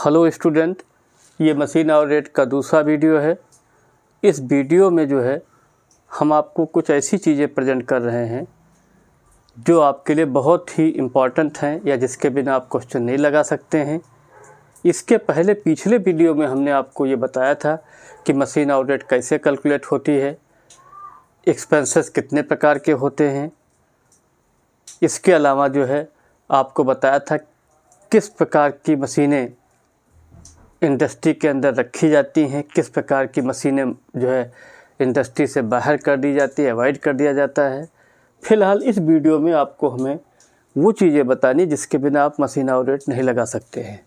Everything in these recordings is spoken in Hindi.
हेलो स्टूडेंट, ये मशीन और रेट का दूसरा वीडियो है। इस वीडियो में जो है हम आपको कुछ ऐसी चीज़ें प्रेजेंट कर रहे हैं जो आपके लिए बहुत ही इम्पॉर्टेंट हैं या जिसके बिना आप क्वेश्चन नहीं लगा सकते हैं। इसके पहले पिछले वीडियो में हमने आपको ये बताया था कि मशीन और रेट कैसे कैलकुलेट होती है, एक्सपेंसेस कितने प्रकार के होते हैं। इसके अलावा जो है आपको बताया था किस प्रकार की मशीनें इंडस्ट्री के अंदर रखी जाती हैं, किस प्रकार की मशीनें जो है इंडस्ट्री से बाहर कर दी जाती है, अवॉइड कर दिया जाता है। फ़िलहाल इस वीडियो में आपको हमें वो चीज़ें बतानी जिसके बिना आप मशीन और रेट नहीं लगा सकते हैं।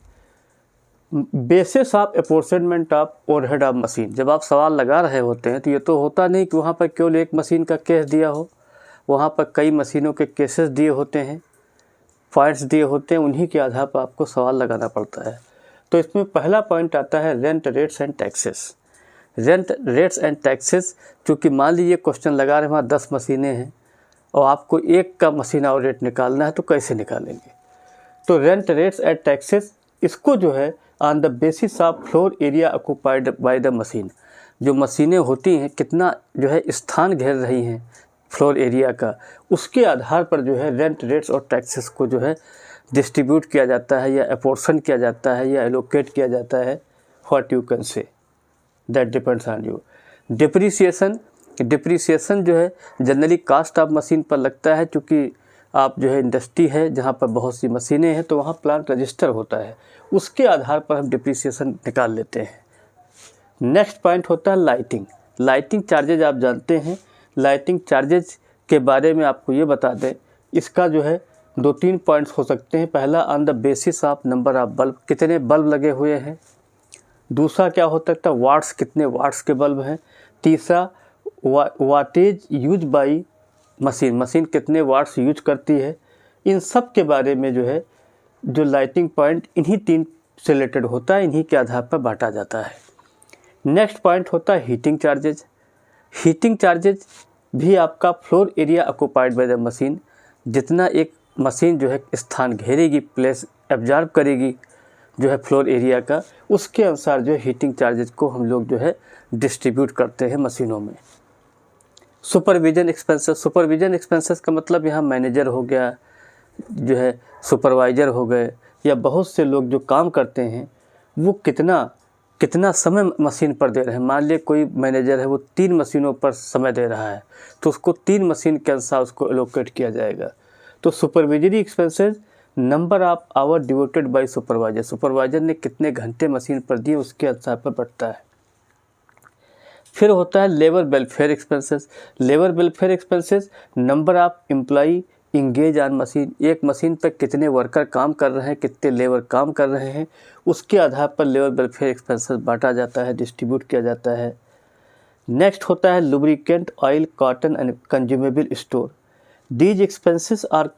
Basis of apportionment of overhead of machine. जब आप सवाल लगा रहे होते हैं तो ये तो होता नहीं कि वहाँ पर केवल एक मशीन का केस दिया हो, वहाँ पर कई मशीनों के केसेस दिए होते हैं, पॉइंट्स दिए होते हैं, उन्हीं के आधार पर आपको सवाल लगाना पड़ता है। तो इसमें पहला पॉइंट आता है rent rates and taxes. Rent rates and taxes, चूँकि मान लीजिए क्वेश्चन लगा रहे वहाँ 10 मशीनें हैं और आपको एक का मशीन और रेट निकालना है, तो कैसे निकालेंगे? तो रेंट रेट्स एंड टैक्सेस, इसको जो है on the basis of floor area occupied by the machine, जो मशीनें होती हैं कितना जो है स्थान घेर रही हैं फ्लोर एरिया का, उसके आधार पर जो है रेंट रेट्स और टैक्सेस को जो है डिस्ट्रीब्यूट किया जाता है या अपोर्शन किया जाता है या एलोकेट किया जाता है। What you can say, that depends on you. Depreciation जो है जनरली कास्ट ऑफ मशीन पर लगता है, चूँकि आप जो है इंडस्ट्री है जहाँ पर बहुत सी मशीनें हैं तो वहाँ प्लांट रजिस्टर होता है, उसके आधार पर हम डिप्रिसिएशन निकाल लेते हैं। नेक्स्ट पॉइंट होता है लाइटिंग। लाइटिंग चार्जेज आप जानते हैं। लाइटिंग चार्जेज के बारे में आपको ये बता दें, इसका जो है 2-3 पॉइंट्स हो सकते हैं। पहला on the basis of number of bulb, कितने बल्ब लगे हुए हैं। दूसरा क्या हो सकता है, वाट्स, कितने वाट्स के बल्ब हैं। तीसरा wattage use by machine, machine कितने वाट्स यूज करती है। इन सब के बारे में जो है जो लाइटिंग पॉइंट इन्हीं 3 से रिलेटेड होता है, इन्हीं के आधार पर बांटा जाता है। नेक्स्ट पॉइंट होता है हीटिंग चार्जेज। हीटिंग चार्जेज भी आपका floor area occupied by the machine, जितना एक मशीन जो है स्थान घेरेगी, प्लेस एब्जॉर्ब करेगी जो है फ्लोर एरिया का, उसके अनुसार जो है हीटिंग चार्जेज को हम लोग जो है डिस्ट्रीब्यूट करते हैं मशीनों में। Supervision expenses. सुपरविजन एक्सपेंसेस का मतलब यहाँ मैनेजर हो गया, जो है सुपरवाइज़र हो गए, या बहुत से लोग जो काम करते हैं वो कितना समय मशीन पर दे रहे हैं। मान लिया कोई मैनेजर है वो 3 मशीनों पर समय दे रहा है, तो उसको 3 मशीन के अनुसार उसको एलोकेट किया जाएगा। तो supervisory expenses, number of hour devoted by supervisor, supervisor ने कितने घंटे मशीन पर दिए उसके आधार पर बढ़ता है। फिर होता है labour welfare expenses. Labour welfare expenses, number of employee engage on machine, एक मशीन पर कितने वर्कर काम कर रहे हैं, कितने लेबर काम कर रहे हैं, उसके आधार पर लेबर वेलफेयर एक्सपेंसेस बांटा जाता है, डिस्ट्रीब्यूट किया जाता है। नेक्स्ट होता है lubricant, oil, cotton and consumable store. These expenses are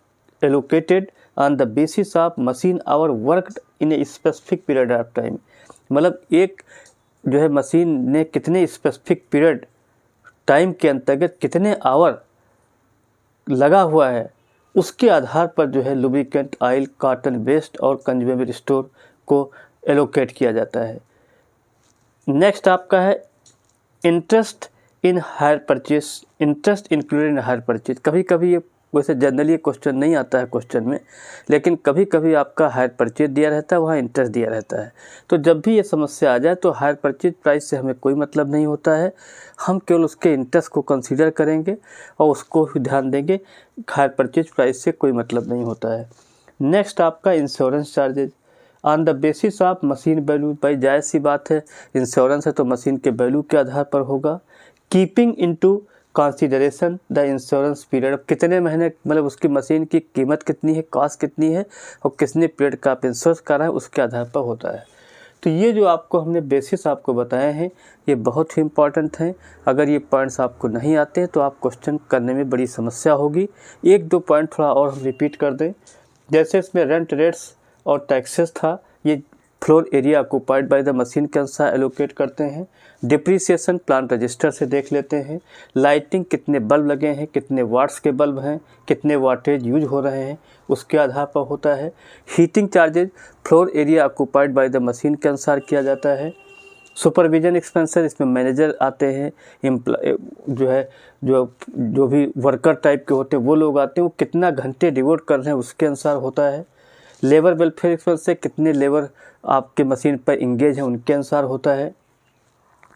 allocated on the basis of machine hour worked in a specific period of time. मतलब एक जो है मशीन ने कितने स्पेसिफिक पीरियड टाइम के अंतर्गत कितने आवर लगा हुआ है, उसके आधार पर जो है लुब्रिकेंट, ऑयल, कॉटन, वेस्ट और कंज्यूमेबल स्टोर को एलोकेट किया जाता है। नेक्स्ट आपका है interest in hire purchase. Interest included in hire purchase, कभी कभी ये वैसे जनरली क्वेश्चन नहीं आता है क्वेश्चन में, लेकिन कभी कभी आपका हायर परचेज दिया रहता है, वहाँ इंटरेस्ट दिया रहता है। तो जब भी ये समस्या आ जाए तो हायर परचेज प्राइस से हमें कोई मतलब नहीं होता है, हम केवल उसके इंटरेस्ट को कंसीडर करेंगे और उसको ही ध्यान देंगे। हायर परचेज प्राइस से कोई मतलब नहीं होता है। नेक्स्ट आपका insurance charges on the basis of machine value. भाई जायज़ सी बात है, इंश्योरेंस है तो मशीन के वैल्यू के आधार पर होगा। Keeping into consideration the insurance period, कितने महीने मतलब उसकी मशीन की कीमत कितनी है, कॉस्ट कितनी है और कितने पीरियड का आप इंश्योरेंस कर रहे हैं, उसके आधार पर होता है। तो ये जो आपको हमने बेसिस आपको बताए हैं ये बहुत ही इम्पॉर्टेंट हैं। अगर ये पॉइंट्स आपको नहीं आते हैं तो आप क्वेश्चन करने में बड़ी समस्या होगी। 1-2 पॉइंट थोड़ा और हम रिपीट कर दें। जैसे इसमें रेंट रेट्स और टैक्सेस था, ये floor area occupied by the machine के अनुसार एलोकेट करते हैं। डिप्रिसिएशन प्लांट रजिस्टर से देख लेते हैं। लाइटिंग, कितने बल्ब लगे हैं, कितने वाट्स के बल्ब हैं, कितने वाटेज यूज हो रहे हैं, उसके आधार पर होता है। Heating charges floor area occupied by the machine के अनुसार किया जाता है। सुपरविजन एक्सपेंसेस, इसमें मैनेजर आते हैं, जो भी वर्कर टाइप के होते हैं वो लोग आते हैं, वो कितना घंटे डिवोट कर रहे हैं उसके अनुसार होता है। लेबर वेलफेयर एक्सपेंस से कितने लेबर आपके मशीन पर इंगेज हैं उनके अनुसार होता है।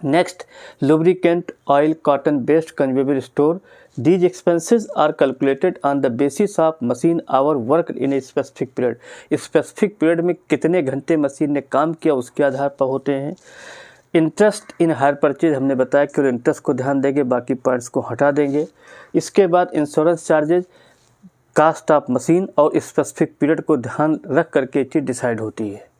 Next, lubricant, oil, cotton based consumable store, these expenses are calculated on the basis of machine hour work in a specific period. Specific period में कितने घंटे मशीन ने काम किया उसके आधार पर होते हैं। इंटरेस्ट इन हायर परचेज, हमने बताया कि इंटरेस्ट को ध्यान देंगे, बाकी पॉइंट्स को हटा देंगे। इसके बाद insurance charges, cost of machine और स्पेसिफिक पीरियड को ध्यान रख करके चीज़ डिसाइड होती है।